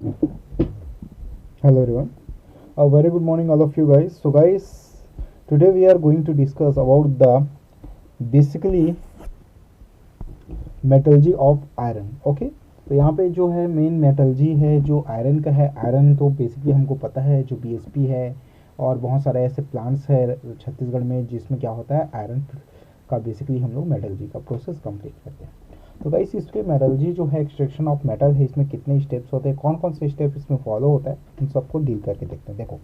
Hello everyone. A very good morning all of you guys. So guys, today we are going to discuss about the basically metallurgy of iron. Okay, तो यहाँ पे जो है main metallurgy है जो iron का है. Iron तो बेसिकली हमको पता है जो बीएसपी है और बहुत सारे ऐसे प्लांट्स है छत्तीसगढ़ में जिसमें क्या होता है आयरन का बेसिकली हम लोग मेटलर्जी का प्रोसेस कंप्लीट करते हैं. तो गाइस इस पे मेटलर्जी जो है एक्सट्रैक्शन ऑफ मेटल है, इसमें कितने स्टेप्स होते हैं, कौन कौन से स्टेप इसमें फॉलो होता है, इन सबको डील करके देखते हैं. देखो,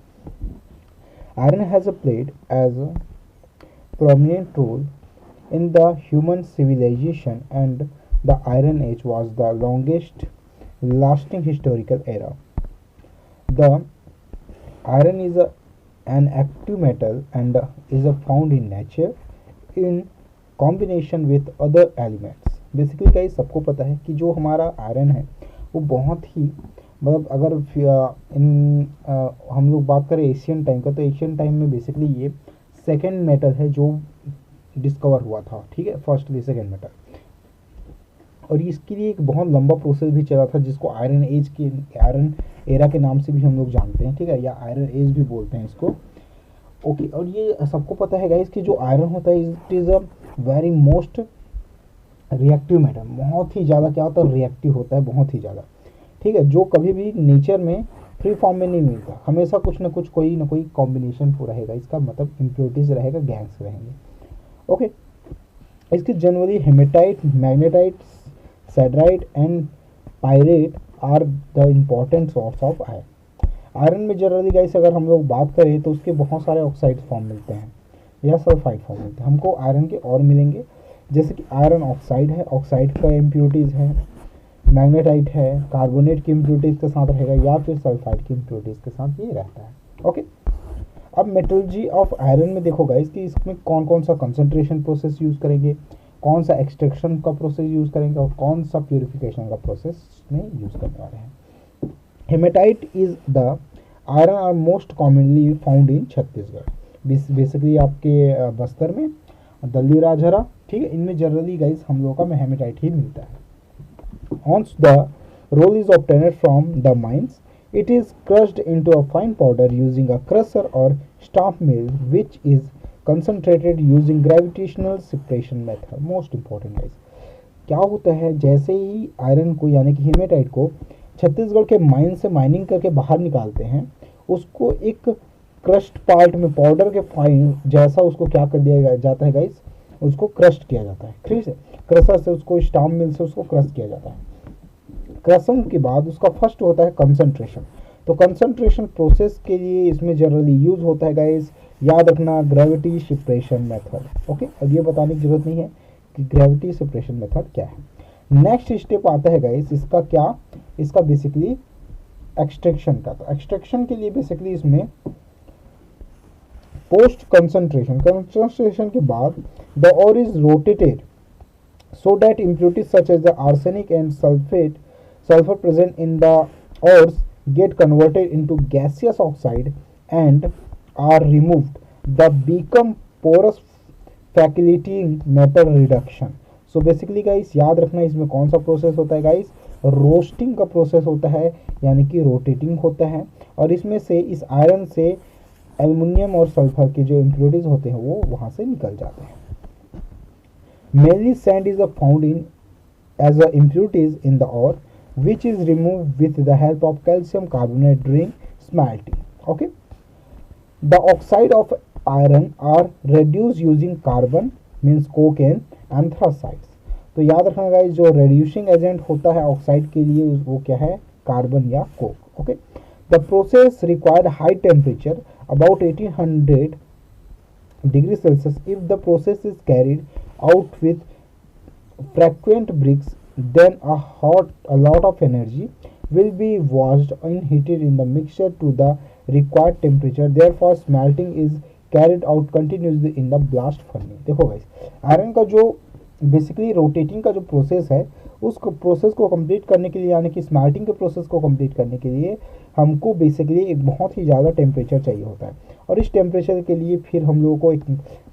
iron has a played as a prominent role in the human civilization, and the Iron Age was the longest lasting historical era. The iron is an active metal and is found in nature in combination with other elements. Basically guys सबको पता है कि जो हमारा iron है वो बहुत ही मतलब अगर हम लोग बात करें एशियन टाइम का, तो एशियन टाइम में बेसिकली ये सेकेंड मेटल है जो डिस्कवर हुआ था. ठीक है, फर्स्ट भी सेकेंड मेटल. और इसके लिए एक बहुत लंबा प्रोसेस भी चला था जिसको आयरन एज के आयरन एरा के नाम से भी हम लोग जानते हैं. ठीक है, या आयरन एज भी बोलते हैं इसको. ओके, और ये सबको पता है गाइस कि जो आयरन होता है it is a very most reactive metal. बहुत ही ज़्यादा क्या होता है, रिएक्टिव होता है बहुत ही ज़्यादा. ठीक है, जो कभी भी नेचर में फ्री फॉर्म में नहीं मिलता, हमेशा कुछ ना कुछ कोई ना कोई कॉम्बिनेशन रहेगा. इसका मतलब इम्प्योरिटीज रहेगा, गैंग्स रहेंगे. ओके, इसके generally hematite, magnetite, siderite and pyrite are the important source of iron. Iron में जनरली गाइस अगर हम लोग बात करें तो उसके बहुत सारे ऑक्साइड फॉर्म मिलते हैं या सल्फाइड फॉर्म मिलते हैं. हमको आयरन के और मिलेंगे, जैसे कि आयरन ऑक्साइड है, ऑक्साइड का इम्प्योरिटीज़ है, मैग्नेटाइट है, कार्बोनेट की इम्प्योरिटीज़ के साथ रहेगा, या फिर सल्फाइड की इम्प्योरिटीज़ के साथ ये रहता है. ओके, अब मेटलर्जी ऑफ आयरन में देखो गाइस कि इसमें कौन कौन सा कंसंट्रेशन प्रोसेस यूज़ करेंगे, कौन सा एक्सट्रैक्शन का प्रोसेस यूज़ करेंगे और कौन सा प्यूरिफिकेशन का प्रोसेस में यूज़ करने वाले हैं. Haematite is the iron ore most commonly found in Chhattisgarh. Basically आपके बस्तर में, दल्ली राजहरा. ठीक है, इनमें जनरली गाइस हम लोगों का हेमेटाइट ही मिलता है. Once the roll is obtained from the mines, it is crushed into a fine powder using a crusher or stamp mill, which is concentrated using gravitational separation method. Most important guys, क्या होता है जैसे ही iron को यानी कि haematite को छत्तीसगढ़ के mine से माइनिंग करके बाहर निकालते हैं, उसको एक क्रश्ड पार्ट में पाउडर के फाइन जैसा उसको क्या कर दिया जाता है गाइस, उसको क्रस्ट किया जाता है. ठीक है, क्रशर से उसको स्टाम्प मिल से उसको क्रश किया जाता है. क्रशिंग के बाद उसका फर्स्ट होता है कंसंट्रेशन. तो कंसंट्रेशन प्रोसेस के लिए इसमें जनरली यूज होता है गाइस, याद रखना, ग्रेविटी सेपरेशन मेथड. ओके, अब ये बताने की जरूरत नहीं है कि ग्रेविटी सेपरेशन मेथड क्या है. नेक्स्ट स्टेप आता है गाइस इसका क्या, इसका बेसिकली एक्सट्रैक्शन का. तो एक्सट्रैक्शन के लिए बेसिकली इसमें पोस्ट कंसंट्रेशन के बाद the ore is rotated so that impurities such as the arsenic and sulfur present in the ores get converted into gaseous oxide and are removed. The become porous facilitating metal reduction. So basically guys याद रखना इसमें कौन सा process होता है guys, roasting का process होता है, यानी कि रोटेटिंग होता है. और इसमें से इस आयरन से एल्युमिनियम और सल्फर के जो इम्प्योरिटीज होते हैं वो वहाँ से निकल जाते हैं. Mainly sand is found in as impurities in the ore, which is removed with the help of calcium carbonate during smelting. Okay, the oxide of iron are reduced using carbon means coke and anthracites. तो याद रखना guys जो reducing agent होता है oxide के लिए वो क्या है, कार्बन या Coke. Okay, the process required high temperature about 1800 degree Celsius. If the process is carried out with frequent breaks, then a lot of energy will be washed and heated in the mixture to the required temperature. Therefore smelting is carried out continuously in the blast furnace. देखो guys, iron का जो basically rotating का जो process है उस process को complete करने के लिए यानी कि स्मेल्टिंग के प्रोसेस को कंप्लीट करने के लिए हमको बेसिकली एक बहुत ही ज़्यादा टेम्परेचर चाहिए होता है. और इस टेम्परेचर के लिए फिर हम लोगों को एक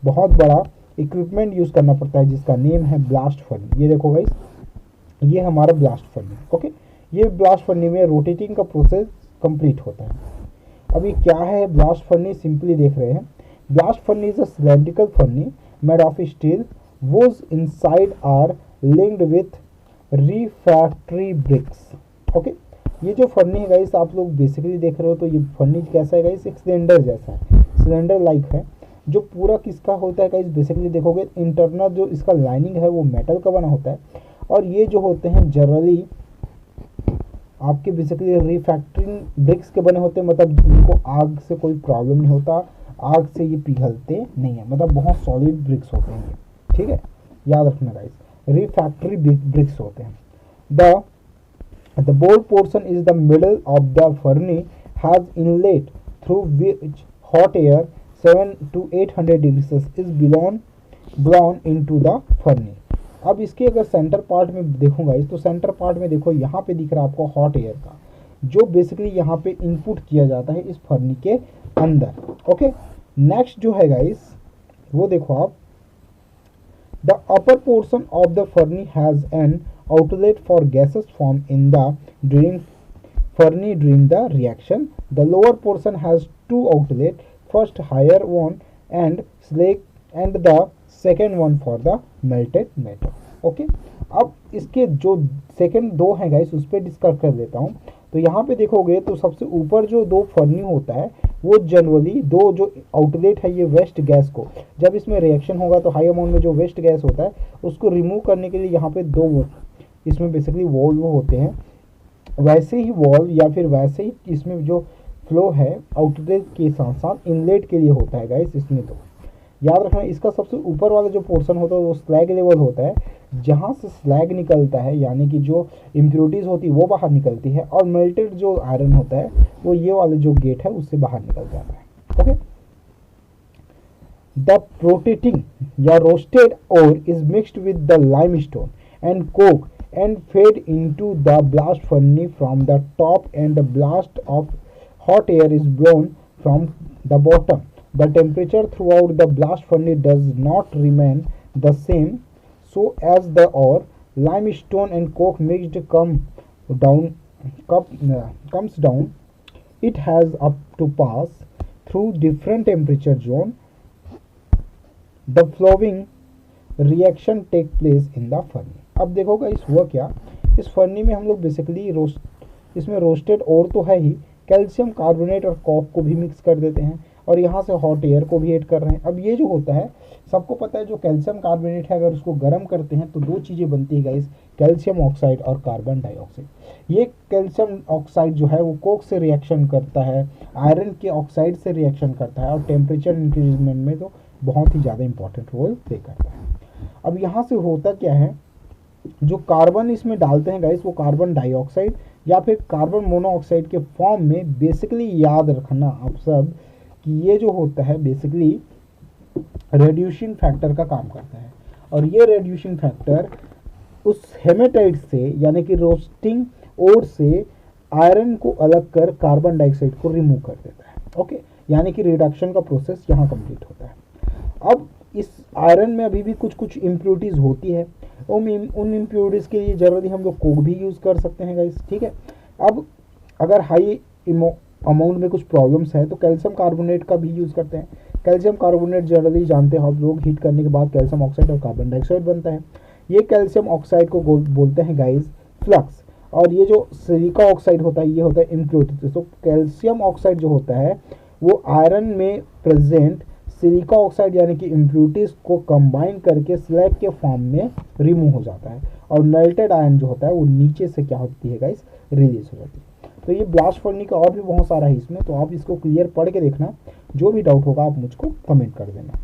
बहुत बड़ा इक्विपमेंट यूज़ करना पड़ता है जिसका नेम है ब्लास्ट फर्नेस. ये देखो गाइस, ये हमारा ब्लास्ट फर्नेस. ओके, ये ब्लास्ट फर्नी में रोटेटिंग का प्रोसेस कंप्लीट होता है। अभी क्या है ब्लास्ट फर्नी, सिंपली देख रहे हैं। Blast furnace is a cylindrical furnace made of steel whose inside are linked with refractory bricks. Okay, ये जो फर्नी है गाइस आप लोग बेसिकली देख रहे हो, तो ये फर्नी कैसा है गाइस, एक सिलेंडर जैसा है, सिलेंडर लाइक है, जो पूरा किसका होता है गाइस, बेसिकली देखोगे इंटरनल जो इसका लाइनिंग है वो मेटल का बना होता है, और ये जो होते हैं जनरली आपके बेसिकली रिफैक्टरिंग ब्रिक्स के बने होते हैं, मतलब इनको आग से कोई प्रॉब्लम नहीं होता, आग से ये पिघलते नहीं है, मतलब बहुत सॉलिड ब्रिक्स होते हैं ये, ठीक है, याद रखना गाइस, रिफैक्टरी ब्रिक्स होते हैं। The bowl portion is the middle of the furnace, has inlet through which hot air 7 to 800 degrees Celsius is blown into the furnace। अब इसके अगर सेंटर पार्ट में देखूंगा इस, तो सेंटर पार्ट में देखो यहाँ पे दिख रहा है आपको हॉट एयर का, जो बेसिकली यहाँ पे इनपुट किया जाता है इस फर्नी के अंदर। ओके, नेक्स्ट जो है गाइस वो देखो आप, the upper portion of the furnace has an outlet for gases formed in the furnace during the reaction. The lower portion has two outlets, first higher one and slag and the second one for the melted metal. Okay, अब इसके जो second दो हैं guys उस पर discuss कर लेता हूँ। तो यहाँ पे देखोगे तो सबसे ऊपर जो दो फर्नी होता है वो जनरली दो जो आउटलेट है ये वेस्ट गैस को, जब इसमें रिएक्शन होगा तो हाई अमाउंट में जो वेस्ट गैस होता है उसको रिमूव करने के लिए यहाँ पे दो इसमें बेसिकली वॉल्व होते हैं, वैसे ही वॉल्व या फिर वैसे ही इसमें जो फ्लो है आउटलेट के साथ साथ इनलेट के लिए होता है गाइस इसमें। तो याद रखना इसका सबसे ऊपर वाला जो पोर्शन होता है वो स्लैग लेवल होता है, जहाँ से स्लैग निकलता है यानी कि जो इम्प्योरिटीज़ होती है वो बाहर निकलती है, और मेल्टेड जो आयरन होता है वो ये वाले जो गेट है उससे बाहर निकल जाता है। ओके, द रोटेटिंग या roasted ore is mixed with the limestone and coke and fed into the blast furnace from the top, and the blast of hot air is blown from the bottom. The temperature throughout the blast furnace does not remain the same, so as the ore, limestone and coke mixed comes down, it has up to pass through different temperature zone. The following reaction take place in the furnace। अब देखोगा इस हुआ क्या, इस फर्नी में हम लोग basically इसमें roasted और तो है ही, कैल्शियम कार्बोनेट और कॉक को भी मिक्स कर देते हैं, और यहाँ से हॉट एयर को भी ऐड कर रहे हैं। अब ये जो होता है सबको पता है जो कैल्शियम कार्बोनेट है अगर उसको गर्म करते हैं तो दो चीज़ें बनती है गाइस, कैल्शियम ऑक्साइड और कार्बन डाइऑक्साइड। ये कैल्शियम ऑक्साइड जो है वो कोक से रिएक्शन करता है, आयरन के ऑक्साइड से रिएक्शन करता है, और टेम्परेचर इंक्रीजमेंट में तो बहुत ही ज़्यादा इंपॉर्टेंट रोल प्ले करता है। अब यहाँ से होता क्या है, जो कार्बन इसमें डालते हैं गाइस वो कार्बन डाइऑक्साइड या फिर कार्बन मोनोऑक्साइड के फॉर्म में, बेसिकली याद रखना आप सब कि ये जो होता है बेसिकली रेड्यूसिंग फैक्टर का काम करता है, और ये रेड्यूसिंग फैक्टर उस हेमेटाइट से यानी कि रोस्टिंग ओर से आयरन को अलग कर कार्बन डाइऑक्साइड को रिमूव कर देता है। ओके, यानी कि रिडक्शन का प्रोसेस यहाँ कंप्लीट होता है। अब इस आयरन में अभी भी कुछ कुछ इम्प्योरिटीज़ होती है, उन इम्प्योरिटीज़ के लिए जनरली हम लोग कोक भी यूज़ कर सकते हैं गाइस, ठीक है। अब अगर हाई अमाउंट में कुछ प्रॉब्लम्स है तो कैल्शियम कार्बोनेट का भी यूज़ करते हैं। कैल्शियम कार्बोनेट जनरली जानते हैं आप लोग, हीट करने के बाद कैल्शियम ऑक्साइड और कार्बन डाइऑक्साइड बनता है। ये कैल्शियम ऑक्साइड को बोलते हैं गाइस फ्लक्स, और ये जो सिलिका ऑक्साइड होता है ये होता है इम्प्योरिटी। तो कैल्शियम ऑक्साइड जो होता है वो आयरन में प्रेजेंट सिलिका ऑक्साइड यानी कि इम्प्योरिटीज़ को कंबाइन करके स्लैग के फॉर्म में रिमूव हो जाता है, और मेल्टेड आयरन जो होता है वो नीचे से क्या होती है गाइस, रिलीज हो जाती है। तो ये ब्लास्ट फर्नी का और भी बहुत सारा है इसमें, तो आप इसको क्लियर पढ़ के देखना, जो भी डाउट होगा आप मुझको कमेंट कर देना।